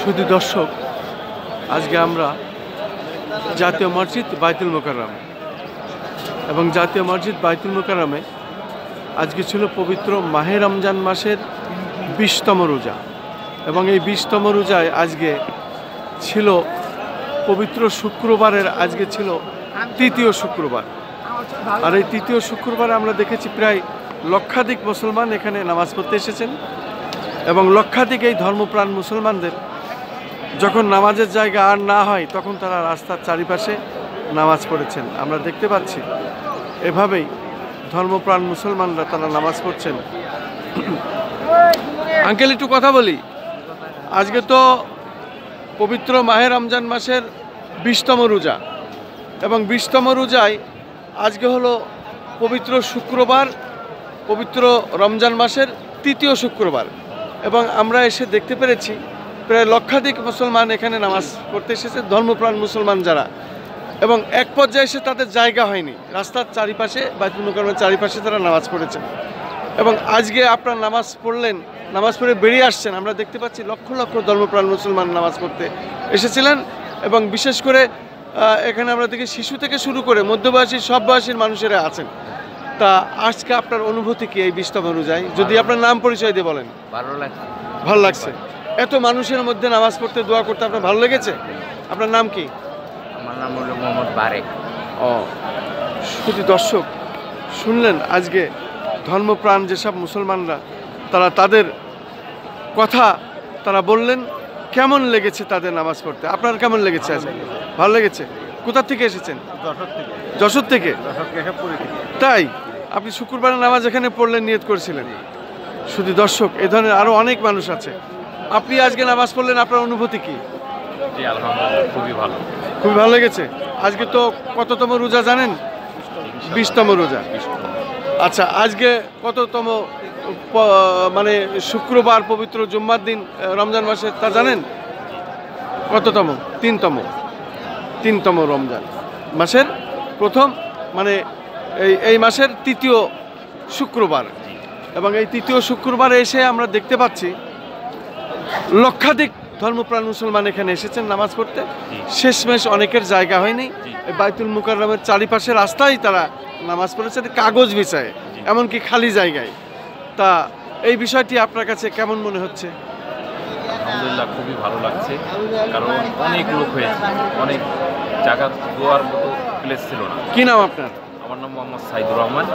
শুধু দর্শক, আজকে আমরা জাতীয় মসজিদ বাইতুল মোকাররম এবং জাতীয় মসজিদ বাইতুল মোকাররমে আজকে ছিল পবিত্র মাহে রমজান মাসের 20তম রোজা এবং এই 20তম রোজায় আজকে ছিল পবিত্র শুক্রবারের, আজকে ছিল তৃতীয় শুক্রবার। আর এই তৃতীয় শুক্রবারে আমরা দেখেছি প্রায় লক্ষাধিক মুসলমান এখানে নামাজ পড়তে এসেছেন এবং লক্ষাধিক এই ধর্মপ্রাণ মুসলমানদের যখন নামাজের জায়গা আর না হয় তখন তারা রাস্তার চারিপাশে নামাজ পড়েছেন। আমরা দেখতে পাচ্ছি এভাবেই ধর্মপ্রাণ মুসলমানরা তারা নামাজ পড়ছেন। আঙ্কেল একটু কথা বলি, আজকে তো পবিত্র মাহে রমজান মাসের 20তম রোজা এবং 20তম রোজায় আজকে হলো পবিত্র শুক্রবার, পবিত্র রমজান মাসের তৃতীয় শুক্রবার এবং আমরা এসে দেখতে পেরেছি প্রায় লক্ষাধিক মুসলমান এখানে নামাজ পড়তে এসেছে, ধর্মপ্রাণ মুসলমান যারা, এবং এক পর্যায়ে এসে তাদের জায়গা হয়নি, রাস্তার চারিপাশে বাইতুল মোকাররমের চারিপাশে তারা নামাজ পড়েছেন এবং আজকে আপনারা নামাজ পড়লেন, নামাজ পড়ে বেরিয়ে আসছেন। আমরা দেখতে পাচ্ছি লক্ষ লক্ষ ধর্মপ্রাণ মুসলমান নামাজ পড়তে এসেছিলেন এবং বিশেষ করে এখানে আমরা দেখি শিশু থেকে শুরু করে মধ্যবয়সী সব বয়সীর মানুষেরা আছেন। তা আজকে আপনার অনুভূতি কি এই 20তম রোজায়? যদি আপনার নাম পরিচয় দিয়ে বলেন। ভালো লাগছে এত মানুষের মধ্যে নামাজ পড়তে, দোয়া করতে আপনার ভালো লেগেছে? আপনার নাম কি? আমার নাম হলো মোহাম্মদ বারেক। শুধু দর্শক শুনলেন আজকে ধর্মপ্রাণ যেসব মুসলমানরা তারা তাদের কথা তারা বললেন, কেমন লেগেছে তাদের নামাজ পড়তে? আপনার কেমন লেগেছে আজকে? ভালো লেগেছে। কোথা থেকে এসেছেন? যশোর থেকে। তাই আপনি শুক্রবারের নামাজ এখানে পড়লেন, নিয়ত করেছিলেন? শুধু দর্শক এ ধরনের আরো অনেক মানুষ আছে। আপনি আজকে নামাজ পড়লেন, আপনার অনুভূতি কি? খুবই ভালো, খুবই ভালো লেগেছে। আজকে তো কততম রোজা জানেন? 20তম রোজা। আচ্ছা, আজকে কততম মানে শুক্রবার, পবিত্র জুম্মার দিন রমজান মাসের, তা জানেন? কততম? 3তম রমজান মাসের প্রথম, মানে এই মাসের তৃতীয় শুক্রবার এবং এই তৃতীয় শুক্রবারে এসে আমরা দেখতে পাচ্ছি লক্ষাধিক ধর্মপ্রাণ মুসলমান এখানে এসেছেন নামাজ পড়তে। শেষমেশ অনেকের জায়গা হয়নি, বাইতুল মোকাররমের চারিপাশে রাস্তায় তারা নামাজ পড়েছেন কাগজ বিছায়, এমনকি খালি জায়গায়। তা এই বিষয়টি আপনার কাছে কেমন মনে হচ্ছে? আলহামদুলিল্লাহ, খুবই ভালো লাগছে, কারণ অনেক লোক হয়েছে, অনেক জায়গা দোয়ার মতো প্লেস ছিল না। কি নাম আপনার? আমার নাম মোহাম্মদ সাইদুর রহমান।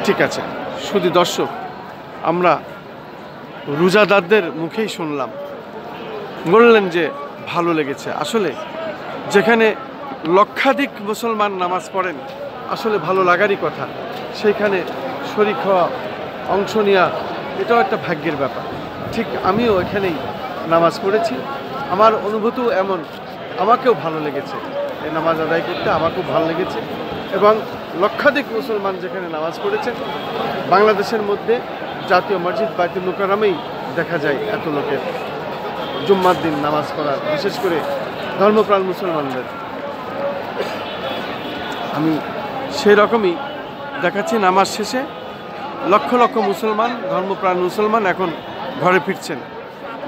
ঠিক আছে। শুধু দর্শক, আমরা রোজাদারদের মুখেই শুনলাম, বললেন যে ভালো লেগেছে। আসলে যেখানে লক্ষাধিক মুসলমান নামাজ পড়েন, আসলে ভালো লাগারই কথা। সেইখানে শরীক হওয়া, অংশ নেওয়া, এটাও একটা ভাগ্যের ব্যাপার। ঠিক আমিও এখানেই নামাজ পড়েছি, আমার অনুভূতিও এমন, আমাকেও ভালো লেগেছে এই নামাজ আদায় করতে, আমাকেও ভালো লেগেছে। এবং লক্ষাধিক মুসলমান যেখানে নামাজ পড়েছেন, বাংলাদেশের মধ্যে জাতীয় মসজিদ বাইতুল মোকাররমেই দেখা যায় এত লোকের জুম্মার দিন নামাজ পড়ার, বিশেষ করে ধর্মপ্রাণ মুসলমানদের। আমি সেই রকমই দেখাচ্ছি, নামাজ শেষে লক্ষ লক্ষ মুসলমান, ধর্মপ্রাণ মুসলমান এখন ঘরে ফিরছেন।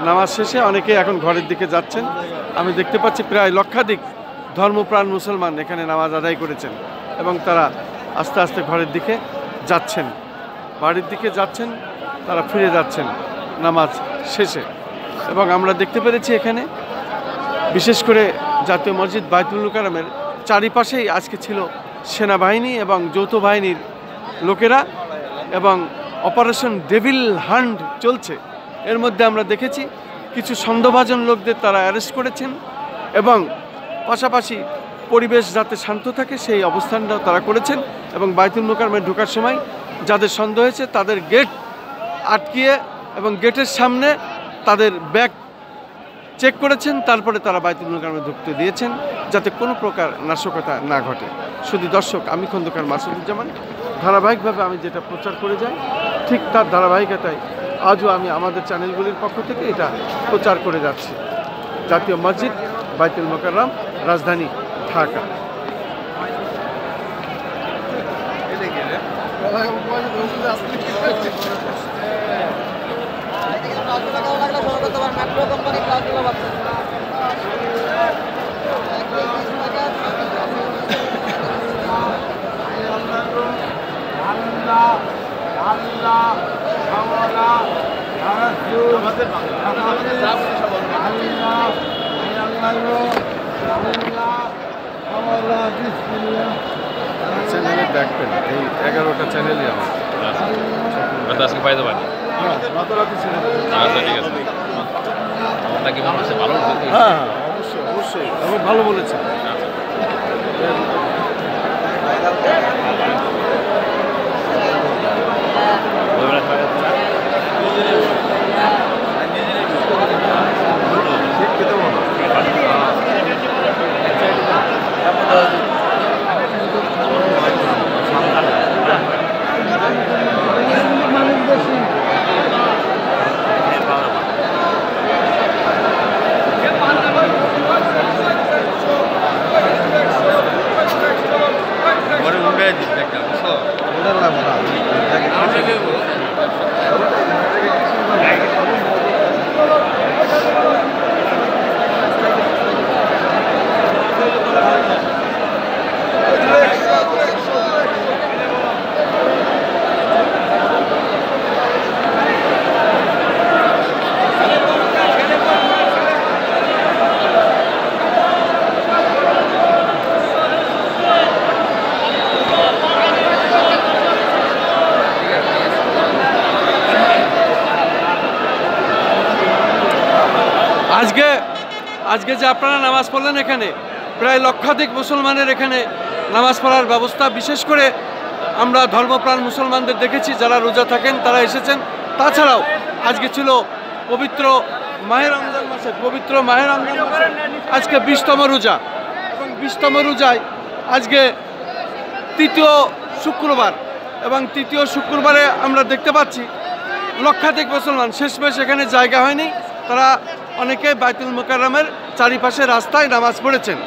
নামাজ শেষে অনেকে এখন ঘরের দিকে যাচ্ছেন। আমি দেখতে পাচ্ছি প্রায় লক্ষাধিক ধর্মপ্রাণ মুসলমান এখানে নামাজ আদায় করেছেন এবং তারা আস্তে আস্তে ঘরের দিকে যাচ্ছেন, বাড়ির দিকে যাচ্ছেন, তারা ফিরে যাচ্ছেন নামাজ শেষে। এবং আমরা দেখতে পেরেছি এখানে বিশেষ করে জাতীয় মসজিদ বাইতুল মোকাররমের চারিপাশেই আজকে ছিল সেনাবাহিনী এবং যৌথ বাহিনীর লোকেরা এবং অপারেশন ডেভিল হান্ট চলছে। এর মধ্যে আমরা দেখেছি কিছু সন্দেহভাজন লোকদের তারা অ্যারেস্ট করেছেন এবং পাশাপাশি পরিবেশ যাতে শান্ত থাকে সেই অবস্থানটাও তারা করেছেন এবং বাইতুল মোকাররমে ঢোকার সময় যাদের সন্দেহ হয়েছে তাদের গেট আটকিয়ে এবং গেটের সামনে তাদের ব্যাগ চেক করেছেন, তারপরে তারা বাইতুল মোকাররমে ঢুকতে দিয়েছেন যাতে কোনো প্রকার নাশকতা না ঘটে। শুধু দর্শক, আমি খন্দকার মাসুদুজ্জামান, ধারাবাহিকভাবে আমি যেটা প্রচার করে যাই ঠিক তার ধারাবাহিকতায় আজও আমি আমাদের চ্যানেলগুলির পক্ষ থেকে এটা প্রচার করে যাচ্ছি। জাতীয় মসজিদ বাইতুল মোকাররম, রাজধানী ঢাকা। চ্যানেলে দেখবেন এই 11টা চ্যানেলই আমার আজকে পাইতে পারি রাতারাতি চ্যানেল। আচ্ছা ঠিক আছে আপনার কি মনে হচ্ছে ভালো হচ্ছে? হ্যাঁ হ্যাঁ অবশ্যই অবশ্যই আমি ভালো বলেছেন। আজকে যে আপনারা নামাজ পড়লেন এখানে প্রায় লক্ষাধিক মুসলমানের এখানে নামাজ পড়ার ব্যবস্থা, বিশেষ করে আমরা ধর্মপ্রাণ মুসলমানদের দেখেছি যারা রোজা থাকেন তারা এসেছেন। তাছাড়াও আজকে ছিল পবিত্র মাহে রমজান মাসে, পবিত্র মাহে রমজান মাসে আজকে 20তম রোজা, এবং 20তম রোজায় আজকে তৃতীয় শুক্রবার, এবং তৃতীয় শুক্রবারে আমরা দেখতে পাচ্ছি লক্ষাধিক মুসলমান, শেষমেশ এখানে জায়গা হয়নি, তারা অনেকে বাইতুল মুকাররমের চারিপাশে রাস্তায় নামাজ পড়েছেন।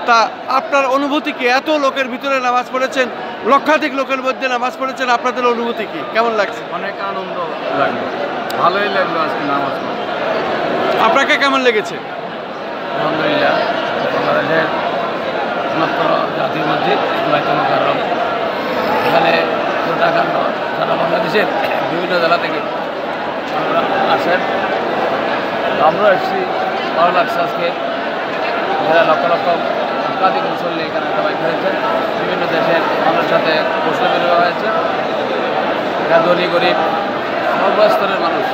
তা আপনার অনুভূতি কি? এত লোকের ভিতরে নামাজ পড়েছেন, লক্ষাধিক লোকের মধ্যে নামাজ পড়েছেন, আপনাদের অনুভূতি কি, কেমন লাগছে? অনেক আনন্দ লাগলো, ভালোই লাগলো আজকে নামাজ পড়ে। আপনাকে কেমন লেগেছে? আলহামদুলিল্লাহ, বাংলাদেশের বৃহত্তর জাতীয় মসজিদ বাইতুল মুকাররম, এখানে ঢাকার সারা বাংলাদেশের বিভিন্ন জেলা থেকে আমরা আসেন, আমরাও এসেছি, ভালো লাগছে আজকে। এরা লক্ষ লক্ষ একাধিক মুসল্লি এখানে সবাই হয়েছে, বিভিন্ন দেশের মানুষের সাথে বসে বেরোয়া হয়েছে। এরা ধনী গরিব সর্বস্তরের মানুষ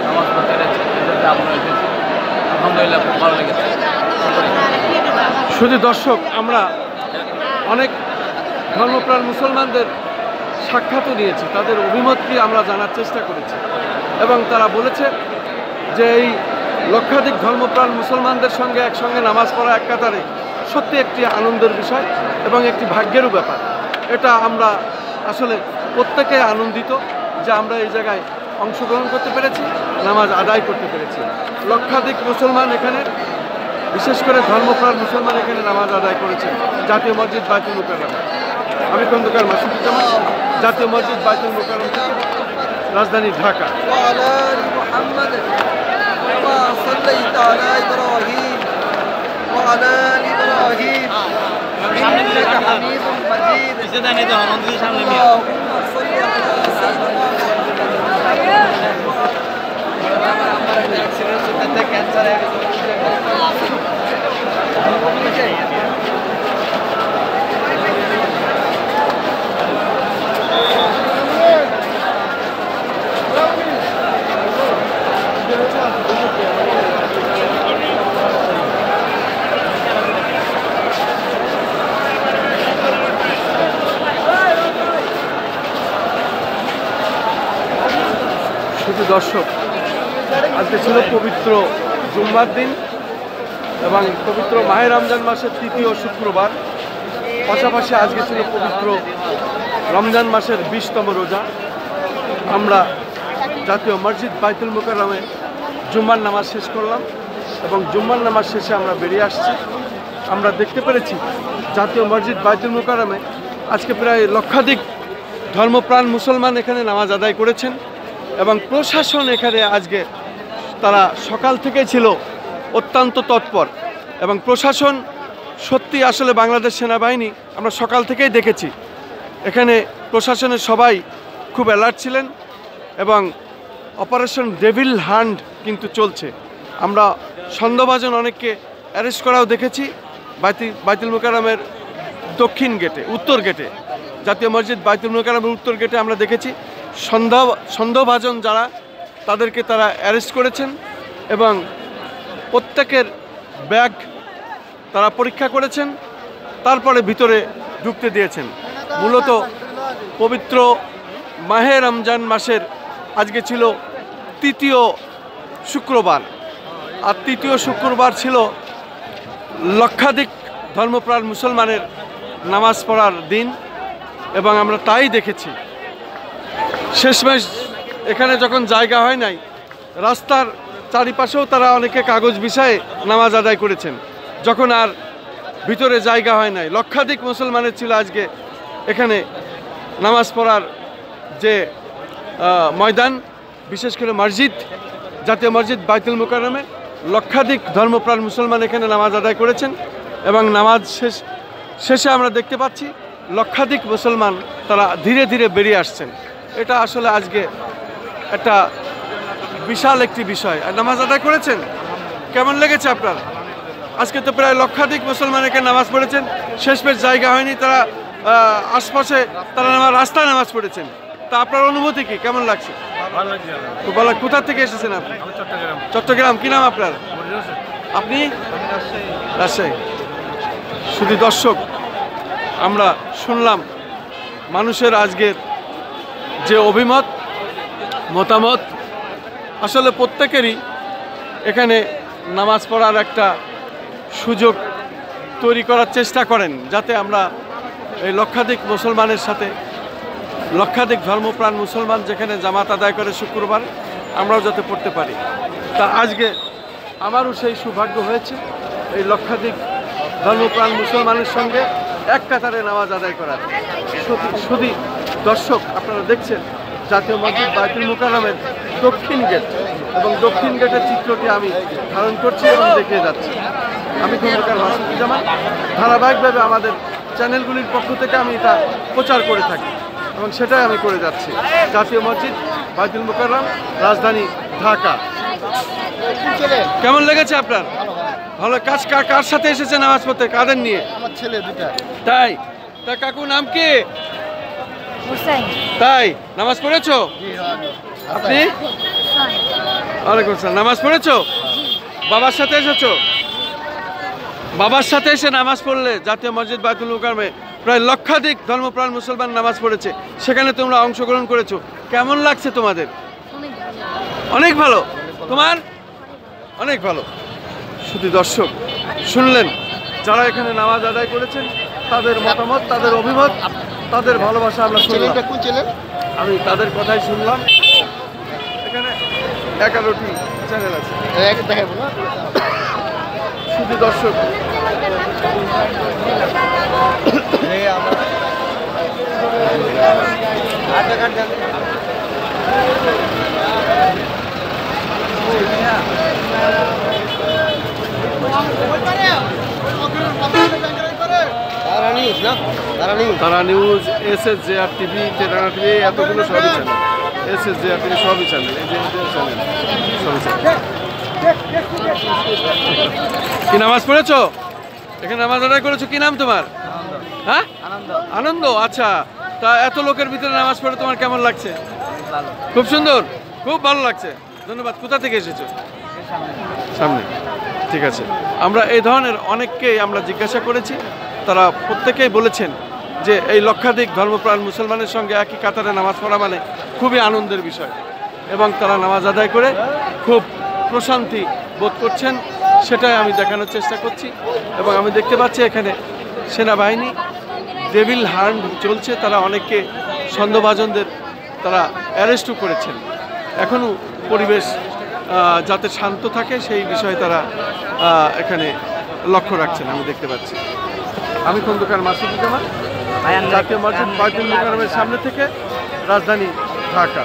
নামাজ পড়তে এসেছে, এটাতে আমরা এসেছি, আলহামদুলিল্লাহ খুব ভালো লেগেছে। শুধু দর্শক, আমরা অনেক ধর্মপ্রাণ মুসলমানদের সাক্ষাৎও নিয়েছি, তাদের অভিমতকে আমরা জানার চেষ্টা করেছি, এবং তারা বলেছে যে এই লক্ষাধিক ধর্মপ্রাণ মুসলমানদের সঙ্গে একসঙ্গে নামাজ পড়া এক কাতারে সত্যি একটি আনন্দের বিষয় এবং একটি ভাগ্যেরও ব্যাপার। এটা আমরা আসলে প্রত্যেকে আনন্দিত যে আমরা এই জায়গায় অংশগ্রহণ করতে পেরেছি, নামাজ আদায় করতে পেরেছি। লক্ষাধিক মুসলমান এখানে, বিশেষ করে ধর্মপ্রাণ মুসলমান এখানে নামাজ আদায় করেছেন জাতীয় মসজিদ বাইতুল মুকাররম। আমি খন্দকার মাসুদুজ্জামান, জাতীয় মসজিদ বাইতুল মুকাররম থেকে, রাজধানী ঢাকা। صليت على إبراهيم وعلى آل إبراهيم إنك حميد مجيد اللهم صل على سيدنا শুধু দর্শক, আজকে ছিল পবিত্র জুম্মার দিন এবং পবিত্র মাহে রমজান মাসের তৃতীয় শুক্রবার, পাশাপাশি আজকে ছিল পবিত্র রমজান মাসের 20তম রোজা। আমরা জাতীয় মসজিদ বাইতুল মুকাররমে জুম্মার নামাজ শেষ করলাম, এবং জুম্মার নামাজ শেষে আমরা বেরিয়ে আসছি। আমরা দেখতে পেরেছি জাতীয় মসজিদ বাইতুল মুকাররমে আজকে প্রায় লক্ষাধিক ধর্মপ্রাণ মুসলমান এখানে নামাজ আদায় করেছেন, এবং প্রশাসন এখানে আজকে তারা সকাল থেকেই ছিল অত্যন্ত তৎপর এবং প্রশাসন সত্যি আসলে বাংলাদেশ সেনাবাহিনী আমরা সকাল থেকেই দেখেছি এখানে প্রশাসনের সবাই খুব অ্যালার্ট ছিলেন এবং অপারেশন ডেভিল হান্ট কিন্তু চলছে। আমরা সন্দেহভাজন অনেককে অ্যারেস্ট করাও দেখেছি বাইতুল মোকাররমের দক্ষিণ গেটে, উত্তর গেটে, জাতীয় মসজিদ বাইতুল মোকাররমের উত্তর গেটে আমরা দেখেছি সন্দেহভাজন যারা তাদেরকে তারা অ্যারেস্ট করেছেন এবং প্রত্যেকের ব্যাগ তারা পরীক্ষা করেছেন, তারপরে ভিতরে ঢুকতে দিয়েছেন। মূলত পবিত্র মাহে রমজান মাসের আজকে ছিল তৃতীয় শুক্রবার, আর তৃতীয় শুক্রবার ছিল লক্ষাধিক ধর্মপ্রাণ মুসলমানের নামাজ পড়ার দিন এবং আমরা তাই দেখেছি। শেষমেশ এখানে যখন জায়গা হয় নাই, রাস্তার চারিপাশেও তারা অনেকে কাগজ বিছায়ে নামাজ আদায় করেছেন। যখন আর ভিতরে জায়গা হয় নাই, লক্ষাধিক মুসলমানের ছিল আজকে এখানে নামাজ পড়ার যে ময়দান, বিশেষ করে মসজিদ, জাতীয় মসজিদ বাইতুল মোকাররমে লক্ষাধিক ধর্মপ্রাণ মুসলমান এখানে নামাজ আদায় করেছেন এবং নামাজ শেষে আমরা দেখতে পাচ্ছি লক্ষাধিক মুসলমান তারা ধীরে ধীরে বেরিয়ে আসছেন। এটা আসলে আজকে একটা বিশাল একটি বিষয়। আর নামাজ আদায় করেছেন, কেমন লেগেছে আপনার? আজকে তো প্রায় লক্ষাধিক মুসলমান এখানে নামাজ পড়েছেন, শেষমেশ জায়গা হয়নি, তারা আশপাশে তারা রাস্তায় নামাজ পড়েছেন। তা আপনার অনুভূতি কি, কেমন লাগছে? খুব ভালো। কোথা থেকে এসেছেন আপনি? চট্টগ্রাম। কি নাম আপনার? আপনি? রাজশাহী। শুধু দর্শক, আমরা শুনলাম মানুষের আজকের যে অভিমত, মতামত, আসলে প্রত্যেকেরই এখানে নামাজ পড়ার একটা সুযোগ তৈরি করার চেষ্টা করেন, যাতে আমরা এই লক্ষাধিক মুসলমানের সাথে, লক্ষাধিক ধর্মপ্রাণ মুসলমান যেখানে জামাত আদায় করে শুক্রবার, আমরাও যাতে পড়তে পারি। তা আজকে আমারও সেই সৌভাগ্য হয়েছে এই লক্ষাধিক ধর্মপ্রাণ মুসলমানের সঙ্গে এক কাতারে নামাজ আদায় করার। শুধু দর্শক, আপনারা দেখছেন জাতীয় মসজিদ বাইতুল মোকাররমের দক্ষিণ গেট এবং দক্ষিণ গেটের চিত্রটি আমি ধারণ করছি এবং দেখিয়ে যাচ্ছি। আমি খন্দকার মাসুদুজ্জামান, ধারাবাহিকভাবে আমাদের চ্যানেলগুলির পক্ষ থেকে আমি এটা প্রচার করে থাকি এবং সেটাই আমি করে যাচ্ছি। জাতীয় মসজিদ বাইতুল মোকাররম, রাজধানী ঢাকা। কেমন লেগেছে আপনার? ভালো। কার সাথে এসেছে নামাজ পড়তে? কাদের নিয়ে? আমার ছেলে দুটা। তাই? তা কাকু নাম কি? তাই? নামাজ পড়েছো আপনি? ওয়ালাইকুম আসসালাম। নামাজ পড়েছো? বাবার সাথে এসেছো? বাবার সাথে এসে নামাজ পড়লে জাতীয় মসজিদ বাইতুল মোকাররমে প্রায় লক্ষাধিক ধর্মপ্রাণ মুসলমান নামাজ পড়েছে, সেখানে তোমরা অংশগ্রহণ করেছো। কেমন লাগছে তোমাদের? অনেক ভালো। তোমার? অনেক ভালো। শুধু দর্শক শুনলেন যারা এখানে নামাজ আদায় করেছেন, তাদের মতামত, তাদের অভিমত, তাদের ভালোবাসা আমরা শুনলাম। আমি তাদের কথাই শুনলাম। এখানে 11টি চ্যানেল আছে। শুধু দর্শক তারা নিউজ, SSJR টিভি, তেরানা টিভি, এতগুলো সবই চ্যানেল, SSJR টিভি সবই চ্যানেল, এই যে চ্যানেল সবই চ্যানেল। কি নামাজ পড়েছো? এখানে নামাজ আদায় করেছো? কি নাম তোমার? হ্যাঁ, আনন্দ। আচ্ছা, তা এত লোকের ভিতরে নামাজ পড়ে তোমার কেমন লাগছে? খুব সুন্দর, খুব ভালো লাগছে। ধন্যবাদ। কোথা থেকে এসেছো? সামনে। ঠিক আছে। আমরা এই ধরনের অনেককেই আমরা জিজ্ঞাসা করেছি, তারা প্রত্যেকেই বলেছেন যে এই লক্ষাধিক ধর্মপ্রাণ মুসলমানের সঙ্গে একই কাতারে নামাজ পড়া মানে খুবই আনন্দের বিষয় এবং তারা নামাজ আদায় করে খুব প্রশান্তি বোধ করছেন, সেটাই আমি দেখানোর চেষ্টা করছি। এবং আমি দেখতে পাচ্ছি এখানে সেনাবাহিনী ডেভিল হান্ট চলছে, তারা অনেককে সন্দেহভাজনদের তারা অ্যারেস্টও করেছেন। এখনও পরিবেশ যাতে শান্ত থাকে সেই বিষয়ে তারা এখানে লক্ষ্য রাখছেন, আমি দেখতে পাচ্ছি। আমি খন্দকার মাসুদুজ্জামান, জাতীয় মসজিদ বাইতুল মোকাররমের সামনে থেকে, রাজধানী ঢাকা।